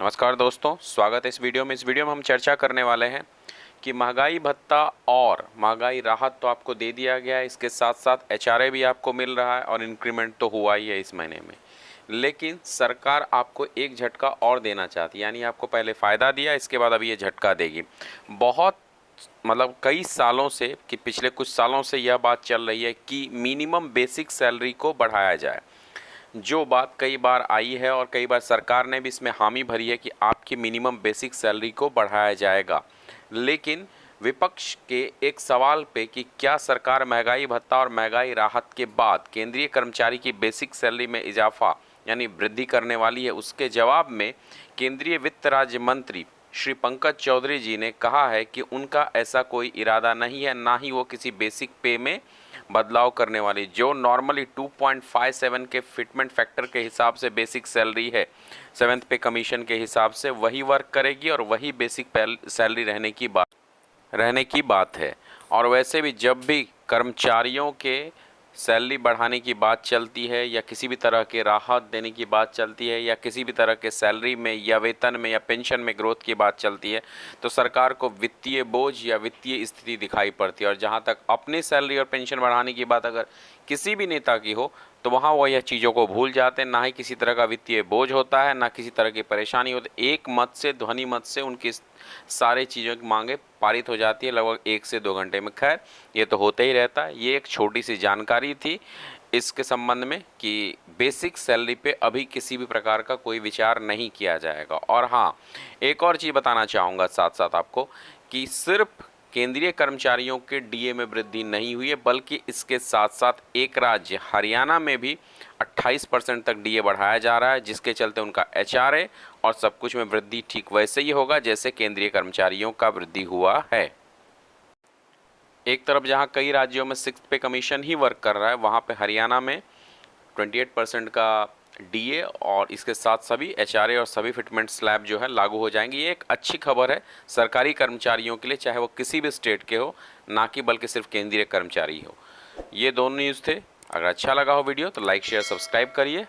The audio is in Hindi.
नमस्कार दोस्तों, स्वागत है इस वीडियो में। हम चर्चा करने वाले हैं कि महंगाई भत्ता और महंगाई राहत तो आपको दे दिया गया है, इसके साथ साथ एचआरए भी आपको मिल रहा है और इंक्रीमेंट तो हुआ ही है इस महीने में। लेकिन सरकार आपको एक झटका और देना चाहती है, यानी आपको पहले फ़ायदा दिया, इसके बाद अभी ये झटका देगी। बहुत कई सालों से कि पिछले कुछ सालों से यह बात चल रही है कि मिनिमम बेसिक सैलरी को बढ़ाया जाए। जो बात कई बार आई है और कई बार सरकार ने भी इसमें हामी भरी है कि आपकी मिनिमम बेसिक सैलरी को बढ़ाया जाएगा। लेकिन विपक्ष के एक सवाल पे कि क्या सरकार महंगाई भत्ता और महंगाई राहत के बाद केंद्रीय कर्मचारी की बेसिक सैलरी में इजाफा यानी वृद्धि करने वाली है, उसके जवाब में केंद्रीय वित्त राज्य मंत्री श्री पंकज चौधरी जी ने कहा है कि उनका ऐसा कोई इरादा नहीं है, ना ही वो किसी बेसिक पे में बदलाव करने वाली। जो नॉर्मली 2.57 के फिटमेंट फैक्टर के हिसाब से बेसिक सैलरी है, सेवेंथ पे कमीशन के हिसाब से वही वर्क करेगी और वही बेसिक सैलरी रहने की बात है। और वैसे भी जब भी कर्मचारियों के सैलरी बढ़ाने की बात चलती है या किसी भी तरह के राहत देने की बात चलती है या किसी भी तरह के सैलरी में या वेतन में या पेंशन में ग्रोथ की बात चलती है, तो सरकार को वित्तीय बोझ या वित्तीय स्थिति दिखाई पड़ती है। और जहां तक अपनी सैलरी और पेंशन बढ़ाने की बात अगर किसी भी नेता की हो, तो वहाँ वह यह चीज़ों को भूल जाते हैं। ना ही किसी तरह का वित्तीय बोझ होता है, ना किसी तरह की परेशानी होती। एक मत से, ध्वनि मत से उनकी सारे चीज़ों की मांगे पारित हो जाती है लगभग 1 से 2 घंटे में। खैर, ये तो होते ही रहता है। ये एक छोटी सी जानकारी थी इसके संबंध में कि बेसिक सैलरी पे अभी किसी भी प्रकार का कोई विचार नहीं किया जाएगा। और हाँ, एक और चीज़ बताना चाहूँगा साथ साथ आपको कि सिर्फ केंद्रीय कर्मचारियों के डीए में वृद्धि नहीं हुई है, बल्कि इसके साथ साथ एक राज्य हरियाणा में भी 28% तक डीए बढ़ाया जा रहा है, जिसके चलते उनका एचआरए और सब कुछ में वृद्धि ठीक वैसे ही होगा जैसे केंद्रीय कर्मचारियों का वृद्धि हुआ है। एक तरफ जहां कई राज्यों में 6th पे कमीशन ही वर्क कर रहा है, वहां पे हरियाणा में 28% का डीए और इसके साथ सभी एचआरए और सभी फिटमेंट स्लैब जो है लागू हो जाएंगे। ये एक अच्छी खबर है सरकारी कर्मचारियों के लिए, चाहे वो किसी भी स्टेट के हो, ना कि बल्कि सिर्फ केंद्रीय कर्मचारी हो। ये दोनों न्यूज़ थे। अगर अच्छा लगा हो वीडियो तो लाइक शेयर सब्सक्राइब करिए।